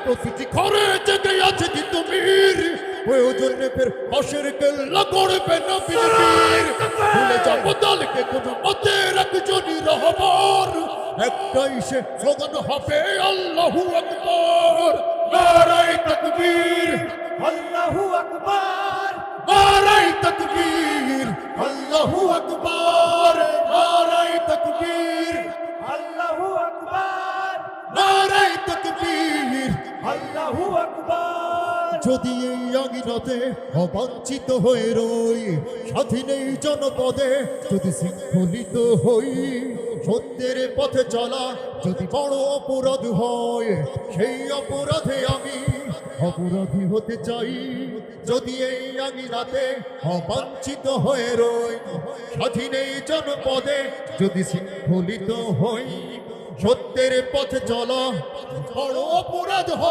প্রতিটি ঘরে জেগে আছে কিন্তু বীর প্রয়োজনে ফের পাশের কেল্লা করবে না বীর ভুলে যাব দলকে কোনো মতে রাখজনি রহমান একটাই সে স্লোগান হবে আল্লাহু আকবার নারায়ে তাকবীর আল্লাহু আকবার নারায়ে তাকবীর আল্লাহু আকবার নারায়ে তাকবীর আল্লাহু আকবার নারায়ে তাকবীর আল্লাহু আকবার যদি এই আঙিনাতে অবাঞ্ছিত হয়ে রই স্বাধীন এই জনপদে যদি শৃঙ্খলিত হই সত্যের পথে চলা যদি বড় অপরাধ হয় সেই অপরাধে আমি অপরাধী হতে চাই যদি এই আঙিনাতে অবাঞ্ছিত হয়ে রই স্বাধীন এই জনপদে যদি শৃঙ্খলিত হই সত্যের পথে চলা বড় অপরাধ হয়